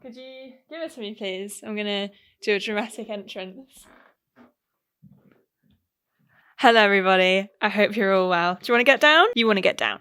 could you give it to me, please? I'm going to do a dramatic entrance. Hello, everybody. I hope you're all well. Do you want to get down? You want to get down.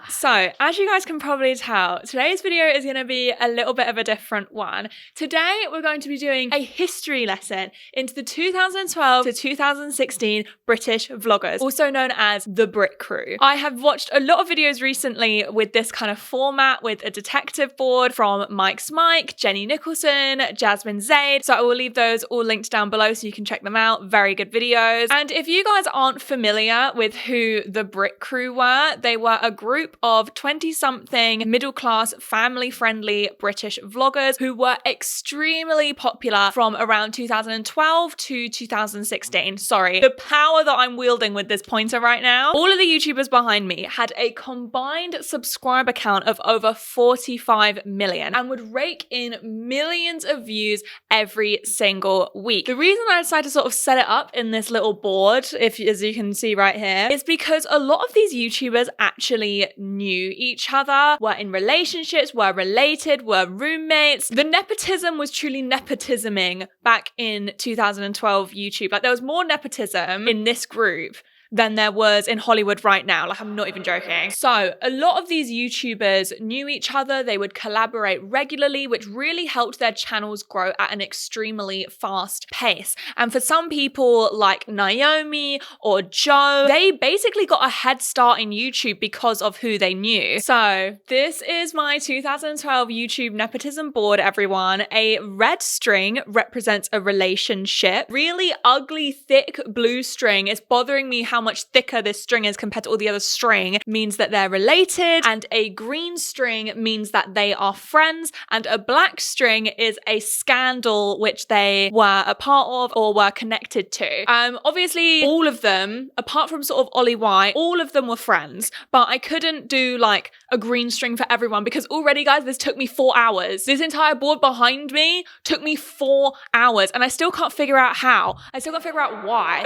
So, as you guys can probably tell, today's video is going to be a little bit of a different one. Today, we're going to be doing a history lesson into the 2012 to 2016 British vloggers, also known as the Brit crew. I have watched a lot of videos recently with this kind of format, with a detective board from Mike's Mike, Jenny Nicholson, Jasmine Zaid. So I will leave those all linked down below so you can check them out. Very good videos. And if you guys aren't familiar with who the Brit crew were, they were a group of 20-something middle-class, family-friendly British vloggers who were extremely popular from around 2012 to 2016. Sorry, the power that I'm wielding with this pointer right now. All of the YouTubers behind me had a combined subscriber count of over 45 million and would rake in millions of views every single week. The reason I decided to sort of set it up in this little board, as you can see right here, is because a lot of these YouTubers actually knew each other, were in relationships, were related, were roommates. The nepotism was truly nepotisming back in 2012 YouTube. Like, there was more nepotism in this group than there was in Hollywood right now. Like, I'm not even joking. So a lot of these YouTubers knew each other. They would collaborate regularly, which really helped their channels grow at an extremely fast pace. And for some people like Naomi or Joe, they basically got a head start in YouTube because of who they knew. So this is my 2012 YouTube nepotism board, everyone. A red string represents a relationship. Really ugly, thick blue string. It's bothering me how much thicker this string is compared to all the other string, means that they're related, and a green string means that they are friends, and a black string is a scandal which they were a part of or were connected to. Obviously all of them, apart from sort of Ollie Y, all of them were friends, but I couldn't do like a green string for everyone because already, guys, this took me 4 hours. This entire board behind me took me 4 hours and I still can't figure out how. I still can't figure out why.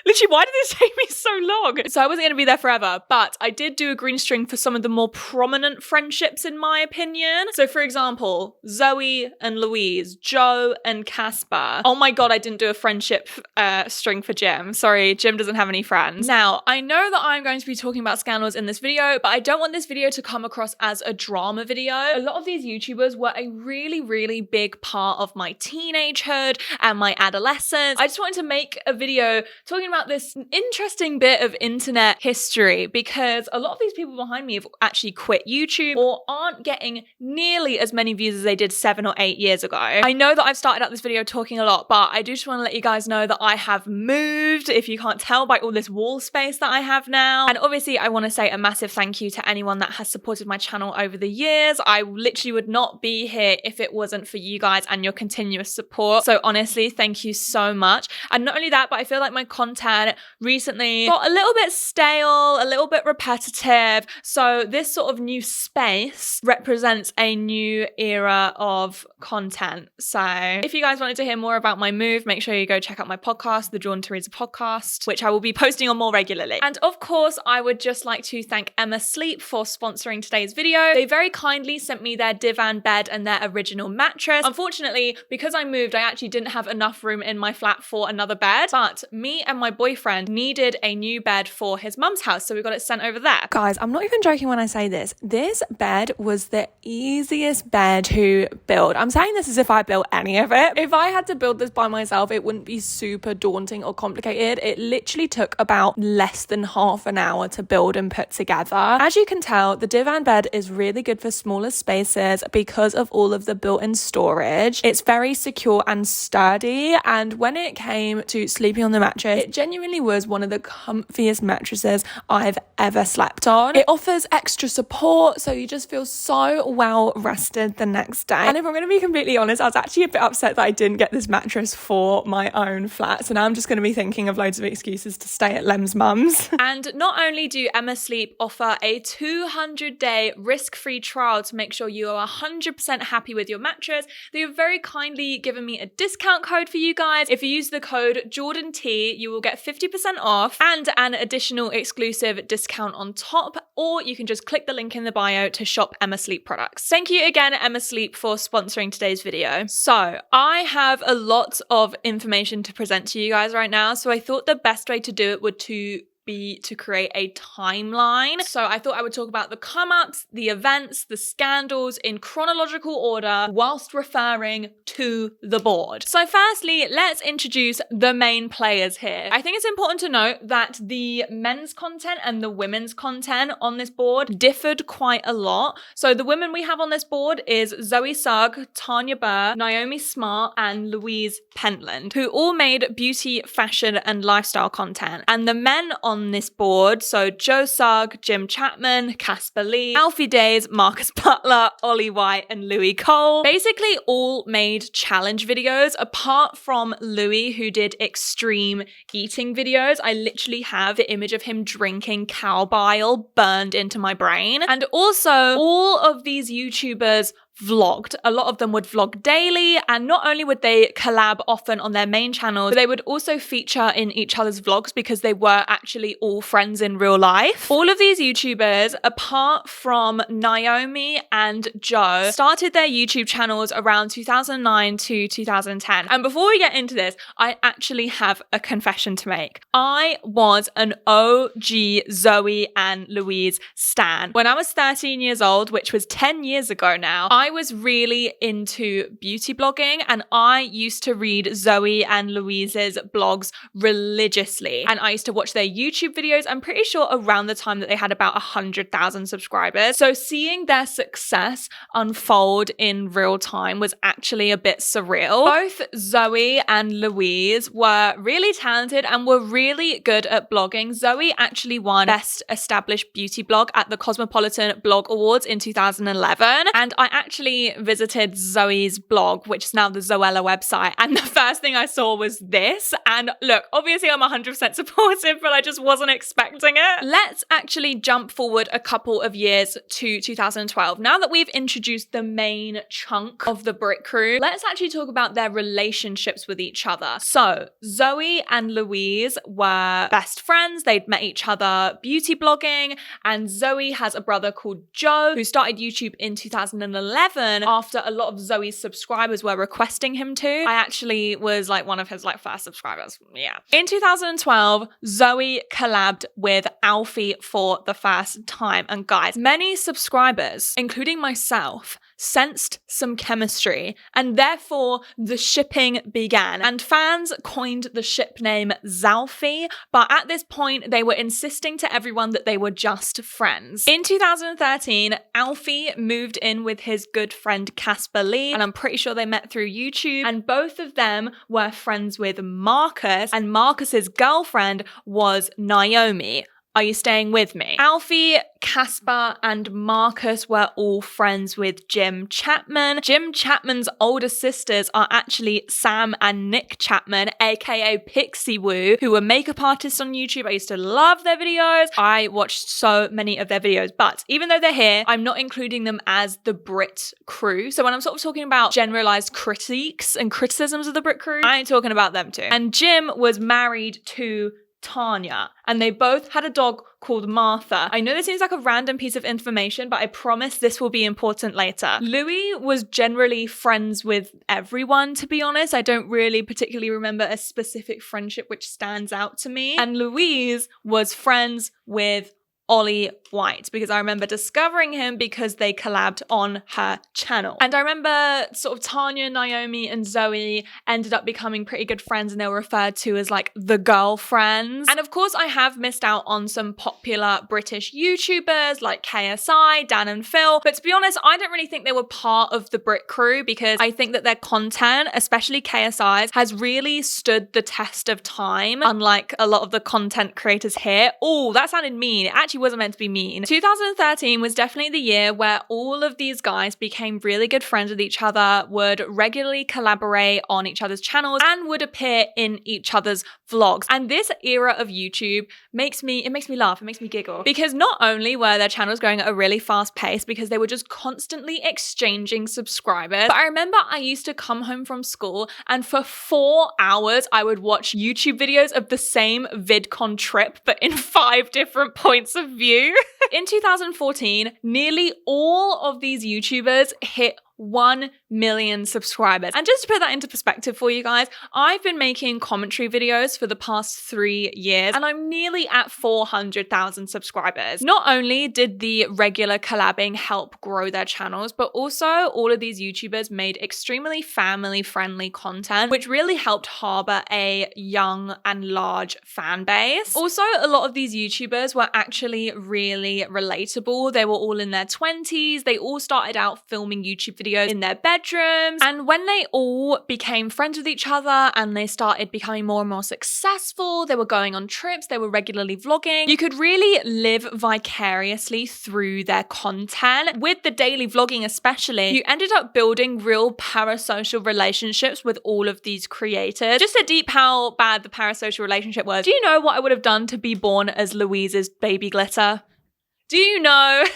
Literally, why did this take me so long? So I wasn't going to be there forever, but I did do a green string for some of the more prominent friendships, in my opinion. So for example, Zoe and Louise, Joe and Casper. Oh my God, I didn't do a friendship string for Jim. Sorry, Jim doesn't have any friends. Now, I know that I'm going to be talking about scandals in this video, but I don't want this video to come across as a drama video. A lot of these YouTubers were a really, really big part of my teenagehood and my adolescence. I just wanted to make a video talking about this interesting bit of internet history because a lot of these people behind me have actually quit YouTube or aren't getting nearly as many views as they did 7 or 8 years ago. I know that I've started out this video talking a lot, but I do just want to let you guys know that I have moved, if you can't tell by all this wall space that I have now. And obviously I want to say a massive thank you to anyone that has supported my channel over the years. I literally would not be here if it wasn't for you guys and your continuous support. So honestly, thank you so much. And not only that, but I feel like my content recently got a little bit stale, a little bit repetitive. So this sort of new space represents a new era of content. So if you guys wanted to hear more about my move, make sure you go check out my podcast, the Theresa podcast, which I will be posting on more regularly. And of course, I would just like to thank Emma Sleep for sponsoring today's video. They very kindly sent me their divan bed and their original mattress. Unfortunately, because I moved, I actually didn't have enough room in my flat for another bed, but me and my boyfriend needed a new bed for his mum's house, so we got it sent over there. Guys, I'm not even joking when I say this. This bed was the easiest bed to build. I'm saying this as if I built any of it. If I had to build this by myself, it wouldn't be super daunting or complicated. It literally took about less than half an hour to build and put together. As you can tell, the divan bed is really good for smaller spaces because of all of the built-in storage. It's very secure and sturdy, and when it came to sleeping on the mattress, it genuinely was one of the comfiest mattresses I've ever slept on. It offers extra support, so you just feel so well rested the next day. And if I'm going to be completely honest, I was actually a bit upset that I didn't get this mattress for my own flat. So now I'm just going to be thinking of loads of excuses to stay at Lem's mum's. And not only do Emma Sleep offer a 200-day risk-free trial to make sure you are 100% happy with your mattress, they have very kindly given me a discount code for you guys. If you use the code JordanT, you will get 50% off and an additional exclusive discount on top, or you can just click the link in the bio to shop Emma Sleep products. Thank you again, Emma Sleep, for sponsoring today's video. So I have a lot of information to present to you guys right now, so I thought the best way to do it would be to create a timeline. So I thought I would talk about the come-ups, the events, the scandals in chronological order whilst referring to the board. So firstly, let's introduce the main players here. I think it's important to note that the men's content and the women's content on this board differed quite a lot. So the women we have on this board is Zoe Sugg, Tanya Burr, Naomi Smart, and Louise Pentland, who all made beauty, fashion, and lifestyle content. And the men on this board, so Joe Sugg, Jim Chapman, Casper Lee, Alfie Days, Marcus Butler, Ollie White, and Louis Cole, basically all made challenge videos, apart from Louis, who did extreme eating videos. I literally have the image of him drinking cow bile burned into my brain. And also, all of these YouTubers vlogged. A lot of them would vlog daily, and not only would they collab often on their main channels, but they would also feature in each other's vlogs because they were actually all friends in real life. All of these YouTubers, apart from Naomi and Joe, started their YouTube channels around 2009 to 2010. And before we get into this, I actually have a confession to make. I was an OG Zoe and Louise stan. When I was 13 years old, which was 10 years ago now, I was really into beauty blogging, and I used to read Zoe and Louise's blogs religiously. And I used to watch their YouTube videos, I'm pretty sure around the time that they had about 100,000 subscribers. So seeing their success unfold in real time was actually a bit surreal. Both Zoe and Louise were really talented and were really good at blogging. Zoe actually won Best Established Beauty Blog at the Cosmopolitan Blog Awards in 2011. And I actually visited Zoe's blog, which is now the Zoella website, and the first thing I saw was this. And look, obviously I'm 100% supportive, but I just wasn't expecting it. Let's actually jump forward a couple of years to 2012. Now that we've introduced the main chunk of the Brit crew, let's actually talk about their relationships with each other. So Zoe and Louise were best friends. They'd met each other beauty blogging, and Zoe has a brother called Joe who started YouTube in 2011 after a lot of Zoe's subscribers were requesting him to. I actually was like one of his first subscribers. Yeah. In 2012, Zoe collabed with Alfie for the first time. And guys, many subscribers, including myself, sensed some chemistry, and therefore the shipping began. And fans coined the ship name Zalfie, but at this point they were insisting to everyone that they were just friends. In 2013, Alfie moved in with his good friend Casper Lee, and I'm pretty sure they met through YouTube, and both of them were friends with Marcus, and Marcus's girlfriend was Naomi. Are you staying with me? Alfie, Casper, and Marcus were all friends with Jim Chapman. Jim Chapman's older sisters are actually Sam and Nick Chapman, aka Pixie Woo, who were makeup artists on YouTube. I used to love their videos. I watched so many of their videos, but even though they're here, I'm not including them as the Brit crew. So when I'm sort of talking about generalized critiques and criticisms of the Brit crew, I ain't talking about them too. And Jim was married to Tanya, and they both had a dog called Martha. I know this seems like a random piece of information, but I promise this will be important later. Louis was generally friends with everyone, to be honest. I don't really particularly remember a specific friendship which stands out to me. And Louise was friends with Ollie White, because I remember discovering him because they collabed on her channel. And I remember sort of Tanya, Naomi, and Zoe ended up becoming pretty good friends, and they were referred to as like the girlfriends. And of course I have missed out on some popular British YouTubers like KSI, Dan and Phil, but to be honest, I don't really think they were part of the Brit crew, because I think that their content, especially KSI's, has really stood the test of time, unlike a lot of the content creators here. Oh, that sounded mean. It actually wasn't meant to be mean. 2013 was definitely the year where all of these guys became really good friends with each other, would regularly collaborate on each other's channels, and would appear in each other's vlogs. And this era of YouTube makes me laugh, it makes me giggle, because not only were their channels going at a really fast pace because they were just constantly exchanging subscribers, but I remember I used to come home from school and for 4 hours I would watch YouTube videos of the same VidCon trip but in 5 different points of view. In 2014, nearly all of these YouTubers hit 1 million subscribers. And just to put that into perspective for you guys, I've been making commentary videos for the past 3 years and I'm nearly at 400,000 subscribers. Not only did the regular collabing help grow their channels, but also all of these YouTubers made extremely family-friendly content, which really helped harbor a young and large fan base. Also, a lot of these YouTubers were actually really relatable. They were all in their 20s. They all started out filming YouTube videos in their bedrooms. And when they all became friends with each other and they started becoming more and more successful, they were going on trips, they were regularly vlogging, you could really live vicariously through their content. With the daily vlogging especially, you ended up building real parasocial relationships with all of these creators. Just to deep how bad the parasocial relationship was, do you know what I would have done to be born as Louise's baby glitter? Do you know?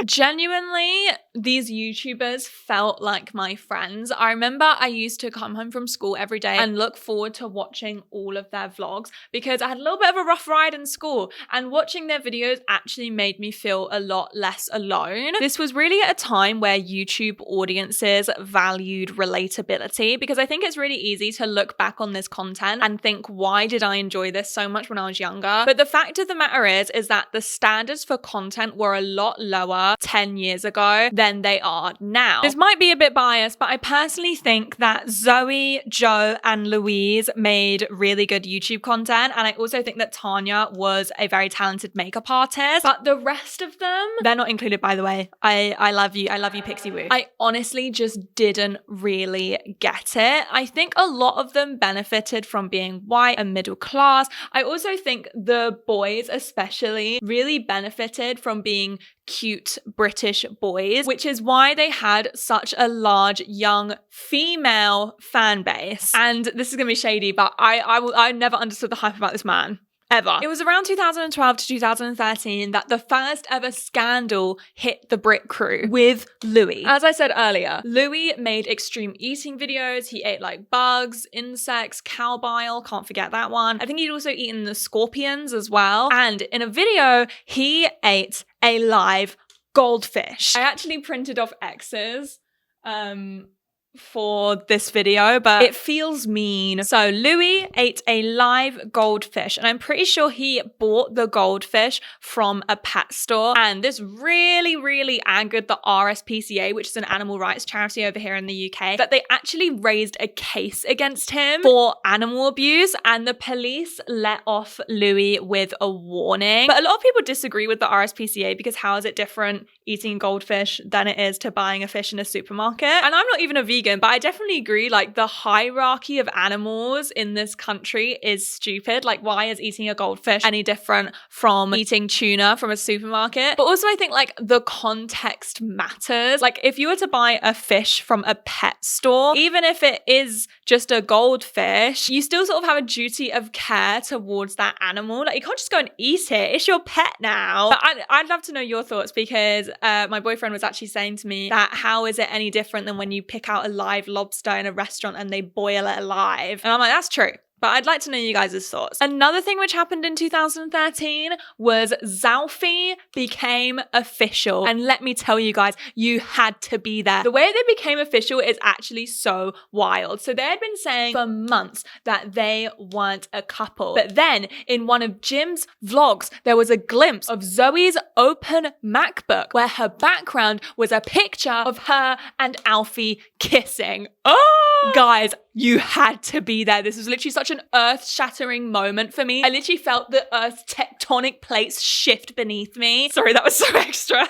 Genuinely, these YouTubers felt like my friends. I remember I used to come home from school every day and look forward to watching all of their vlogs because I had a little bit of a rough ride in school, and watching their videos actually made me feel a lot less alone. This was really at a time where YouTube audiences valued relatability, because I think it's really easy to look back on this content and think, why did I enjoy this so much when I was younger? But the fact of the matter is that the standards for content were a lot lower 10 years ago than they are now. This might be a bit biased, but I personally think that Zoe, Joe, and Louise made really good YouTube content. And I also think that Tanya was a very talented makeup artist. But the rest of them, they're not included, by the way. I love you. I love you, Pixie Woo. I honestly just didn't really get it. I think a lot of them benefited from being white and middle class. I also think the boys especially really benefited from being cute British boys, which is why they had such a large young female fan base. And this is gonna be shady, but I never understood the hype about this man. Ever. It was around 2012 to 2013 that the first ever scandal hit the Brit crew with Louis. As I said earlier, Louis made extreme eating videos. He ate like bugs, insects, cow bile, can't forget that one. I think he'd also eaten the scorpions as well. And in a video, he ate a live goldfish. I actually printed off X's for this video, but it feels mean. So Louis ate a live goldfish, and I'm pretty sure he bought the goldfish from a pet store, and this really angered the RSPCA, which is an animal rights charity over here in the UK, that they actually raised a case against him for animal abuse, and the police let off Louis with a warning. But a lot of people disagree with the RSPCA because how is it different eating goldfish than it is to buying a fish in a supermarket? And I'm not even a vegan, but I definitely agree, like, the hierarchy of animals in this country is stupid. Like, why is eating a goldfish any different from eating tuna from a supermarket? But also I think like the context matters. Like, if you were to buy a fish from a pet store, even if it is just a goldfish, you still sort of have a duty of care towards that animal. Like, you can't just go and eat it. It's your pet now. But I'd love to know your thoughts, because my boyfriend was actually saying to me that how is it any different than when you pick out a live lobster in a restaurant and they boil it alive? And I'm like, that's true. But I'd like to know you guys' thoughts. Another thing which happened in 2013 was Zalfie became official. And let me tell you guys, you had to be there. The way they became official is actually so wild. So they had been saying for months that they weren't a couple. But then in one of Jim's vlogs, there was a glimpse of Zoe's open MacBook where her background was a picture of her and Alfie kissing. Oh! Guys, you had to be there. This was literally such an earth-shattering moment for me. I literally felt the earth's tectonic plates shift beneath me. Sorry, that was so extra.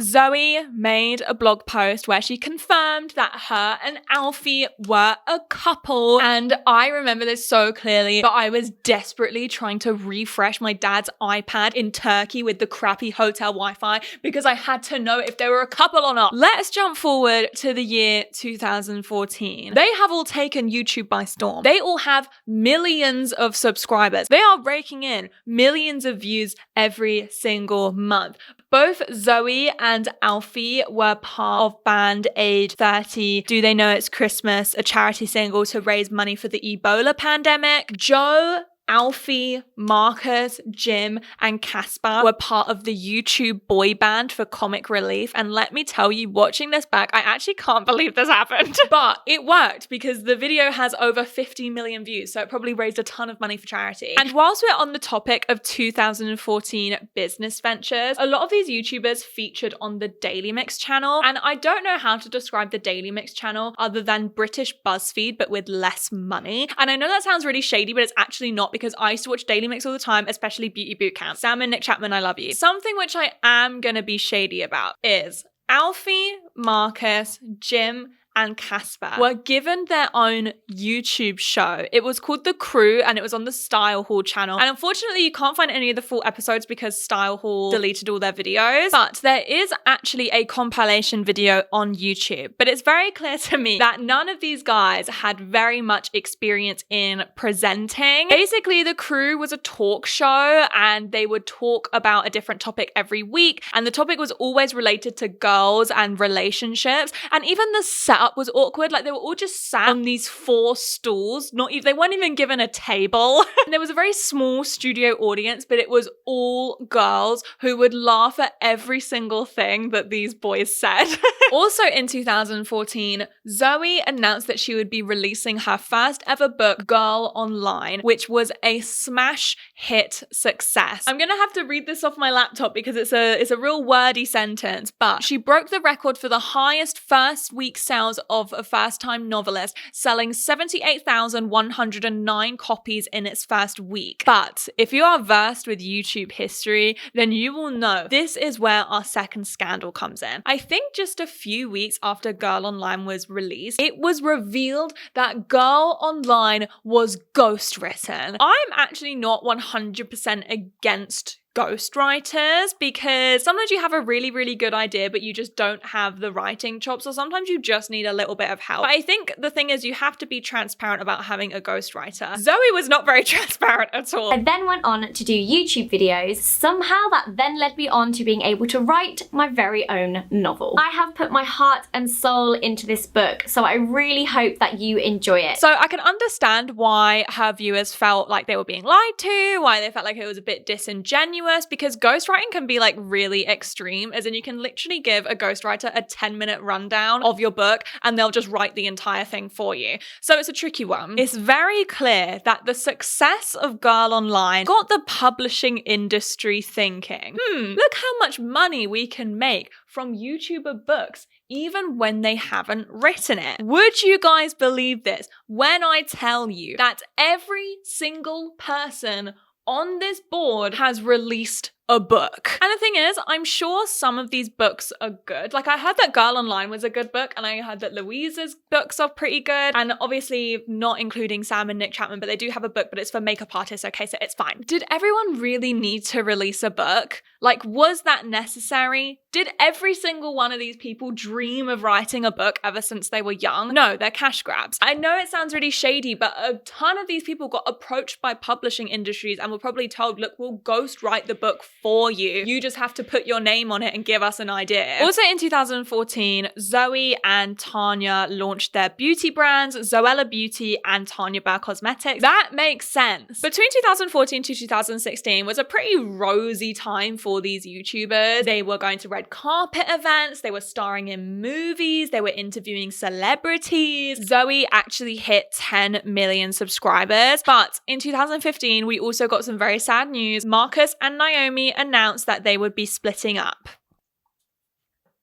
Zoe made a blog post where she confirmed that her and Alfie were a couple, and I remember this so clearly, but I was desperately trying to refresh my dad's iPad in Turkey with the crappy hotel Wi-Fi because I had to know if they were a couple or not. Let's jump forward to the year 2014. They have all taken YouTube by storm. They all have millions of subscribers. They are raking in millions of views every single month. Both Zoe and Alfie were part of Band Aid 30, Do They Know It's Christmas, a charity single to raise money for the Ebola pandemic. Joe Alfie, Marcus, Jim, and Casper were part of the YouTube boy band for comic relief. And let me tell you, watching this back, I actually can't believe this happened. But it worked because the video has over 50 million views, so it probably raised a ton of money for charity. And whilst we're on the topic of 2014 business ventures, a lot of these YouTubers featured on the Daily Mix channel. And I don't know how to describe the Daily Mix channel other than British BuzzFeed, but with less money. And I know that sounds really shady, but it's actually not, because I used to watch Daily Mix all the time, especially Beauty Bootcamp. Sam and Nick Chapman, I love you. Something which I am gonna be shady about is Alfie, Marcus, Jim, and Casper were given their own YouTube show. It was called The Crew, and it was on the Style Hall channel. And unfortunately, you can't find any of the full episodes because Style Hall deleted all their videos. But there is actually a compilation video on YouTube. But it's very clear to me that none of these guys had very much experience in presenting. Basically, The Crew was a talk show, and they would talk about a different topic every week. And the topic was always related to girls and relationships. And even the setup was awkward. Like, they were all just sat on these 4 stools. They weren't even given a table. And there was a very small studio audience, but it was all girls who would laugh at every single thing that these boys said. Also in 2014, Zoe announced that she would be releasing her first ever book, Girl Online, which was a smash hit success. I'm gonna have to read this off my laptop because it's a real wordy sentence, but she broke the record for the highest first week sales of a first-time novelist, selling 78,109 copies in its first week. But if you are versed with YouTube history, then you will know this is where our second scandal comes in. I think just a few weeks after Girl Online was released, it was revealed that Girl Online was ghostwritten. I'm actually not 100% against ghostwriters, because sometimes you have a really, really good idea, but you just don't have the writing chops, or sometimes you just need a little bit of help. But I think the thing is, you have to be transparent about having a ghostwriter. Zoe was not very transparent at all. I then went on to do YouTube videos. Somehow that then led me on to being able to write my very own novel. I have put my heart and soul into this book, so I really hope that you enjoy it. So I can understand why her viewers felt like they were being lied to, why they felt like it was a bit disingenuous, because ghostwriting can be like really extreme, as in you can literally give a ghostwriter a 10-minute rundown of your book and they'll just write the entire thing for you. So it's a tricky one. It's very clear that the success of Girl Online got the publishing industry thinking, look how much money we can make from YouTuber books even when they haven't written it. Would you guys believe this when I tell you that every single person on this board has released a book? And the thing is, I'm sure some of these books are good. Like, I heard that Girl Online was a good book, and I heard that Louisa's books are pretty good. And obviously not including Sam and Nick Chapman, but they do have a book, but it's for makeup artists, okay, so it's fine. Did everyone really need to release a book? Like, was that necessary? Did every single one of these people dream of writing a book ever since they were young? No, they're cash grabs. I know it sounds really shady, but a ton of these people got approached by publishing industries and were probably told, look, we'll ghost write the book for you. You just have to put your name on it and give us an idea. Also in 2014, Zoe and Tanya launched their beauty brands, Zoella Beauty and Tanya Burr Cosmetics. That makes sense. Between 2014 to 2016 was a pretty rosy time for these YouTubers. They were going to red carpet events, they were starring in movies, they were interviewing celebrities. Zoe actually hit 10 million subscribers. But in 2015, we also got some very sad news. Marcus and Naomi announced that they would be splitting up.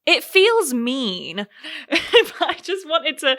It feels mean. I just wanted to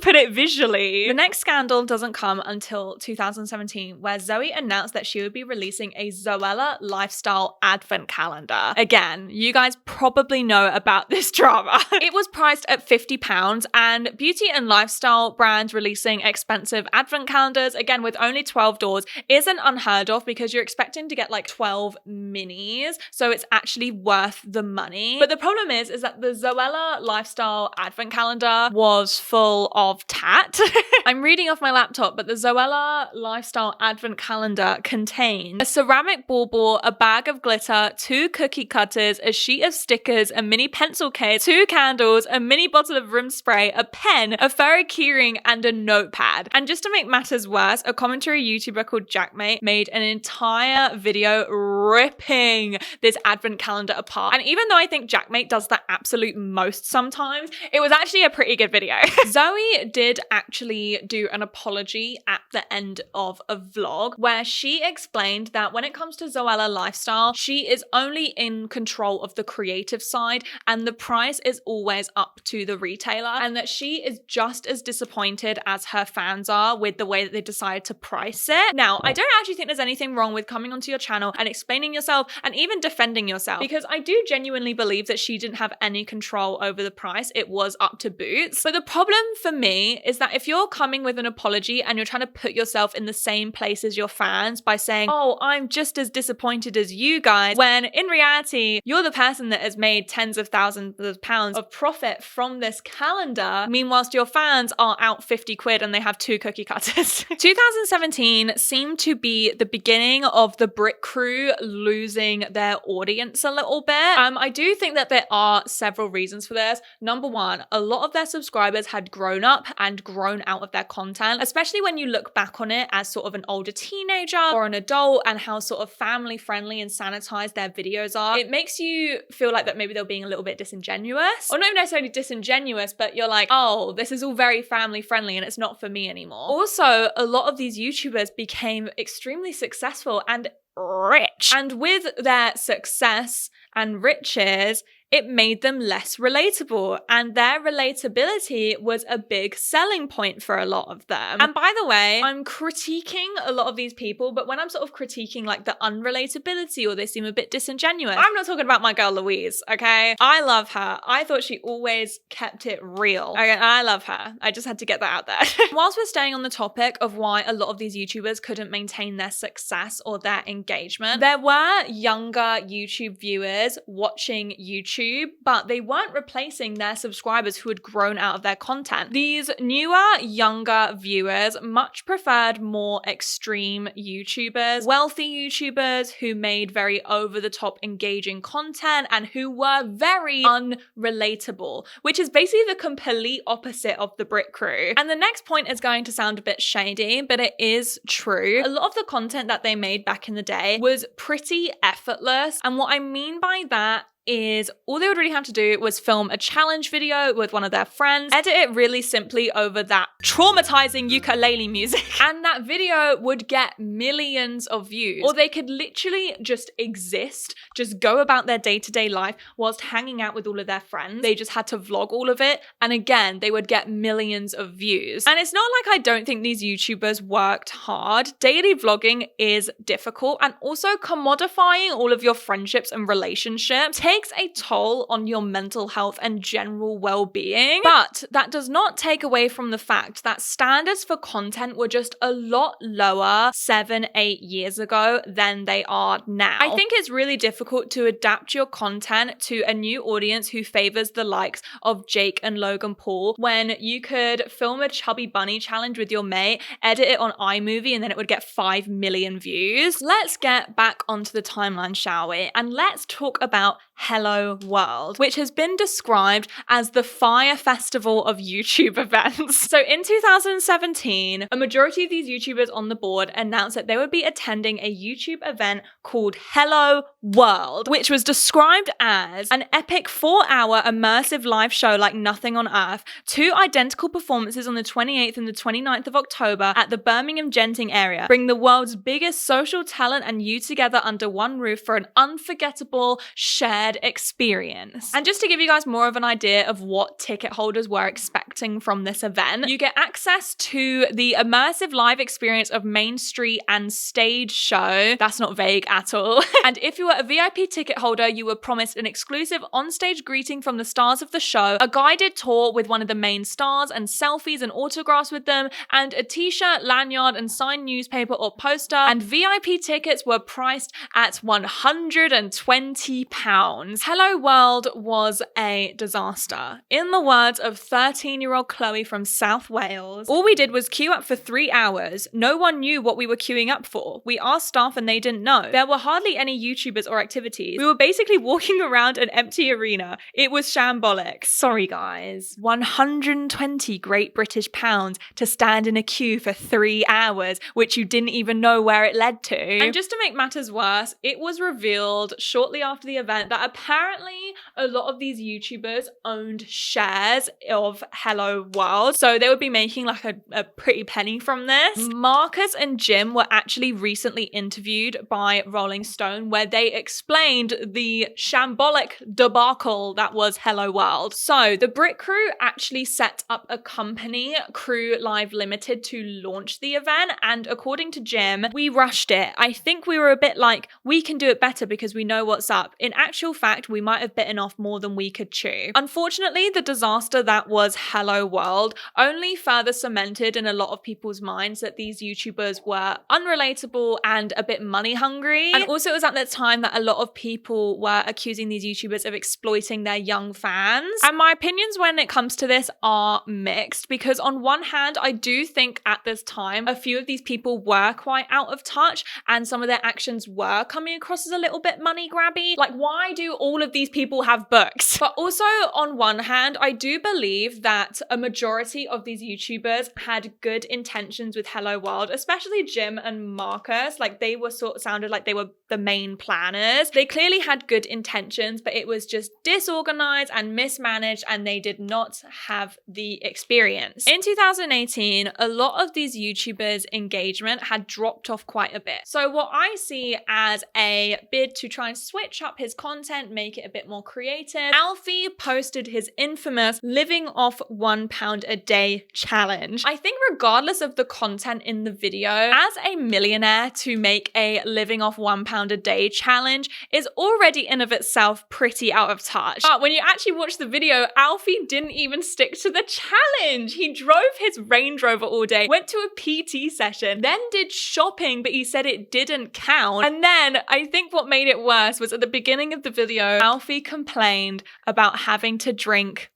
put it visually. The next scandal doesn't come until 2017, where Zoe announced that she would be releasing a Zoella lifestyle advent calendar. Again, you guys probably know about this drama. It was priced at £50, and beauty and lifestyle brands releasing expensive advent calendars, again with only 12 doors, isn't unheard of, because you're expecting to get like 12 minis, so it's actually worth the money. But the problem is that the Zoella lifestyle advent calendar was full of tat. I'm reading off my laptop, but the Zoella lifestyle advent calendar contained a ceramic bauble, a bag of glitter, 2 cookie cutters, a sheet of stickers, a mini pencil case, 2 candles, a mini bottle of room spray, a pen, a furry keyring, and a notepad. And just to make matters worse, a commentary YouTuber called Jackmate made an entire video ripping this advent calendar apart. And even though I think Jackmate does the absolute most sometimes, it was actually a pretty good video. Zoe did actually do an apology at the end of a vlog where she explained that when it comes to Zoella lifestyle, she is only in control of the creative side and the price is always up to the retailer, and that she is just as disappointed as her fans are with the way that they decided to price it. Now, I don't actually think there's anything wrong with coming onto your channel and explaining yourself and even defending yourself, because I do genuinely believe that she didn't have any control over the price. It was up to Boots. But the problem for me is that if you're coming with an apology and you're trying to put yourself in the same place as your fans by saying, oh, I'm just as disappointed as you guys, when in reality, you're the person that has made tens of thousands of pounds of profit from this calendar, meanwhile your fans are out 50 quid and they have 2 cookie cutters. 2017 seemed to be the beginning of the Brit crew losing their audience a little bit. I do think that there are several reasons for this. Number one, a lot of their subscribers had grown up and grown out of their content, especially when you look back on it as sort of an older teenager or an adult and how sort of family friendly and sanitized their videos are. It makes you feel like that maybe they're being a little bit disingenuous, or not even necessarily disingenuous, but you're like, oh, this is all very family friendly and it's not for me anymore. Also, a lot of these YouTubers became extremely successful and rich. And with their success and riches, it made them less relatable, and their relatability was a big selling point for a lot of them. And by the way, I'm critiquing a lot of these people, but when I'm sort of critiquing like the unrelatability or they seem a bit disingenuous, I'm not talking about my girl Louise, okay? I love her. I thought she always kept it real. Okay, I love her. I just had to get that out there. Whilst we're staying on the topic of why a lot of these YouTubers couldn't maintain their success or their engagement, there were younger YouTube viewers watching YouTube, but they weren't replacing their subscribers who had grown out of their content. These newer, younger viewers much preferred more extreme YouTubers, wealthy YouTubers who made very over-the-top engaging content and who were very unrelatable, which is basically the complete opposite of the Brit crew. And the next point is going to sound a bit shady, but it is true. A lot of the content that they made back in the day was pretty effortless, and what I mean by that is all they would really have to do was film a challenge video with one of their friends, edit it really simply over that traumatizing ukulele music, and that video would get millions of views. Or they could literally just exist, just go about their day-to-day life whilst hanging out with all of their friends. They just had to vlog all of it, and again, they would get millions of views. And it's not like I don't think these YouTubers worked hard. Daily vlogging is difficult, and also commodifying all of your friendships and relationships takes a toll on your mental health and general well-being. But that does not take away from the fact that standards for content were just a lot lower 7-8 years ago than they are now. I think it's really difficult to adapt your content to a new audience who favors the likes of Jake and Logan Paul when you could film a chubby bunny challenge with your mate, edit it on iMovie, and then it would get 5 million views. Let's get back onto the timeline, shall we? And let's talk about Hello World, which has been described as the Fire Festival of YouTube events. So in 2017, a majority of these YouTubers on the board announced that they would be attending a YouTube event called Hello World, which was described as an epic 4-hour immersive live show like nothing on earth, 2 identical performances on the 28th and the 29th of October at the Birmingham Genting area. Bring the world's biggest social talent and you together under one roof for an unforgettable shared experience. And just to give you guys more of an idea of what ticket holders were expecting, detracting from this event. You get access to the immersive live experience of Main Street and stage show. That's not vague at all. And if you were a VIP ticket holder, you were promised an exclusive onstage greeting from the stars of the show, a guided tour with one of the main stars and selfies and autographs with them, and a t-shirt, lanyard, and signed newspaper or poster. And VIP tickets were priced at £120. Hello World was a disaster. In the words of 13-year-old Chloe from South Wales, all we did was queue up for 3 hours. No one knew what we were queuing up for. We asked staff and they didn't know. There were hardly any YouTubers or activities. We were basically walking around an empty arena. It was shambolic. Sorry guys. 120 Great British pounds to stand in a queue for 3 hours, which you didn't even know where it led to. And just to make matters worse, it was revealed shortly after the event that apparently a lot of these YouTubers owned shares of Hello World, so they would be making like a pretty penny from this. Marcus and Jim were actually recently interviewed by Rolling Stone, where they explained the shambolic debacle that was Hello World. So the Brit crew actually set up a company, Crew Live Limited, to launch the event, and according to Jim, we rushed it. I think we were a bit like, we can do it better because we know what's up. In actual fact, we might have bitten off more than we could chew. Unfortunately, the disaster that was Hello World only further cemented in a lot of people's minds that these YouTubers were unrelatable and a bit money hungry. And also it was at that time that a lot of people were accusing these YouTubers of exploiting their young fans. And my opinions when it comes to this are mixed, because on one hand, I do think at this time, a few of these people were quite out of touch and some of their actions were coming across as a little bit money grabby. Like, why do all of these people have books? But also on one hand, I do believe that a majority of these YouTubers had good intentions with Hello World, especially Jim and Marcus. Like, they were sounded like they were the main planners. They clearly had good intentions, but it was just disorganized and mismanaged, and they did not have the experience. In 2018, a lot of these YouTubers' engagement had dropped off quite a bit. So what I see as a bid to try and switch up his content, make it a bit more creative, Alfie posted his infamous living off £1 a day challenge. I think regardless of the content in the video, as a millionaire to make a living off £1 a day challenge is already in of itself pretty out of touch. But when you actually watch the video, Alfie didn't even stick to the challenge. He drove his Range Rover all day, went to a PT session, then did shopping, but he said it didn't count. And then I think what made it worse was at the beginning of the video, Alfie complained about having to drink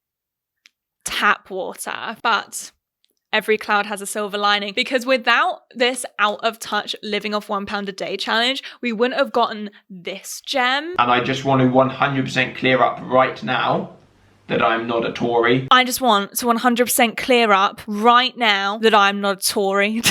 tap water. But every cloud has a silver lining, because without this out of touch living off £1 a day challenge, we wouldn't have gotten this gem. And I just want to 100% clear up right now that I'm not a Tory. I just want to 100% clear up right now that I'm not a Tory.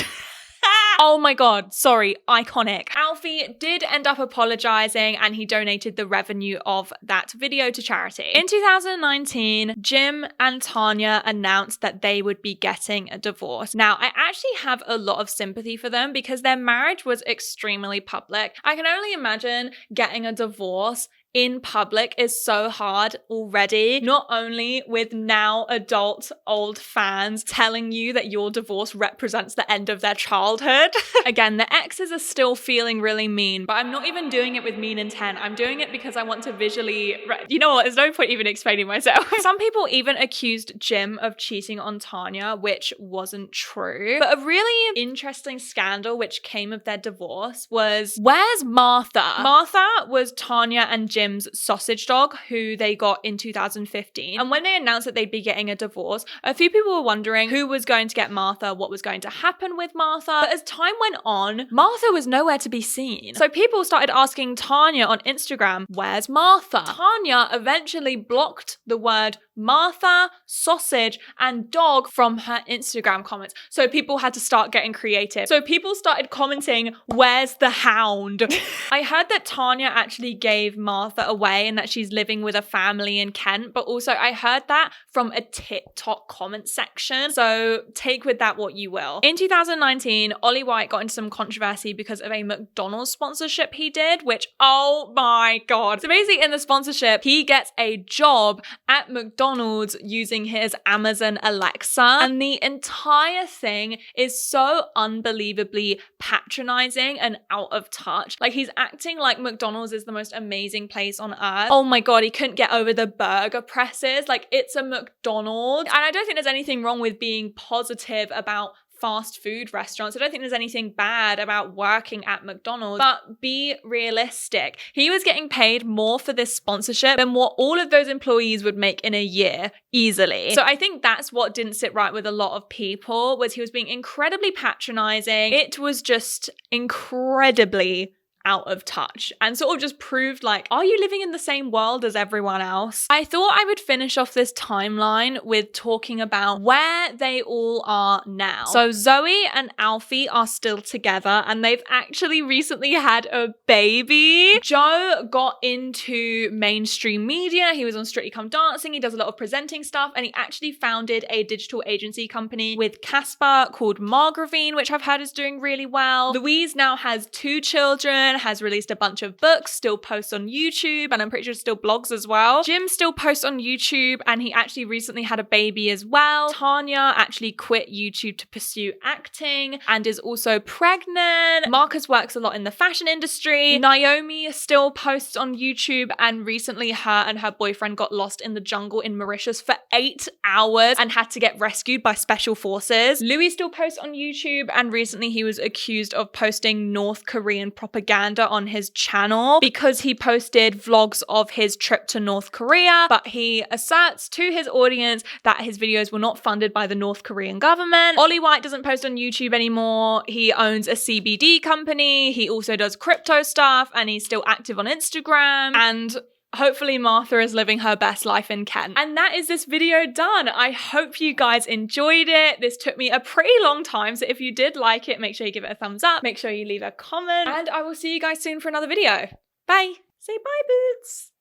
Oh my god, sorry, iconic. Alfie did end up apologizing and he donated the revenue of that video to charity. In 2019, Jim and Tanya announced that they would be getting a divorce. Now, I actually have a lot of sympathy for them because their marriage was extremely public. I can only imagine getting a divorce in public is so hard already, not only with now adult old fans telling you that your divorce represents the end of their childhood. Again, the exes are still feeling really mean, but I'm not even doing it with mean intent. I'm doing it because I want to visually, you know what, there's no point even explaining myself. Some people even accused Jim of cheating on Tanya, which wasn't true. But a really interesting scandal which came of their divorce was, where's Martha? Martha was Tanya and Jim's sausage dog, who they got in 2015. And when they announced that they'd be getting a divorce, a few people were wondering who was going to get Martha, what was going to happen with Martha. But as time went on, Martha was nowhere to be seen. So people started asking Tanya on Instagram, where's Martha? Tanya eventually blocked the word Martha, sausage, and dog from her Instagram comments. So people had to start getting creative. So people started commenting, where's the hound? I heard that Tanya actually gave Martha away and that she's living with a family in Kent, but also I heard that from a TikTok comment section. So take with that what you will. In 2019, Ollie White got into some controversy because of a McDonald's sponsorship he did, which, oh my God. So basically in the sponsorship, he gets a job at McDonald's McDonald's using his Amazon Alexa. And the entire thing is so unbelievably patronizing and out of touch. Like, he's acting like McDonald's is the most amazing place on earth. Oh my God, he couldn't get over the burger presses. Like, it's a McDonald's. And I don't think there's anything wrong with being positive about fast food restaurants. I don't think there's anything bad about working at McDonald's, but be realistic. He was getting paid more for this sponsorship than what all of those employees would make in a year easily. So I think that's what didn't sit right with a lot of people, was he was being incredibly patronizing. It was just incredibly out of touch and sort of just proved like, are you living in the same world as everyone else? I thought I would finish off this timeline with talking about where they all are now. So Zoe and Alfie are still together and they've actually recently had a baby. Joe got into mainstream media. He was on Strictly Come Dancing. He does a lot of presenting stuff and he actually founded a digital agency company with Casper called Margravine, which I've heard is doing really well. Louise now has 2 children, has released a bunch of books, still posts on YouTube, and I'm pretty sure still blogs as well. Jim still posts on YouTube, and he actually recently had a baby as well. Tanya actually quit YouTube to pursue acting and is also pregnant. Marcus works a lot in the fashion industry. Naomi still posts on YouTube, and recently her and her boyfriend got lost in the jungle in Mauritius for 8 hours and had to get rescued by special forces. Louis still posts on YouTube, and recently he was accused of posting North Korean propaganda on his channel because he posted vlogs of his trip to North Korea, but he asserts to his audience that his videos were not funded by the North Korean government. Ollie White doesn't post on YouTube anymore. He owns a CBD company. He also does crypto stuff and he's still active on Instagram, and hopefully Martha is living her best life in Kent. And that is this video done. I hope you guys enjoyed it. This took me a pretty long time, so if you did like it, make sure you give it a thumbs up, make sure you leave a comment, and I will see you guys soon for another video. Bye. Say bye, boots.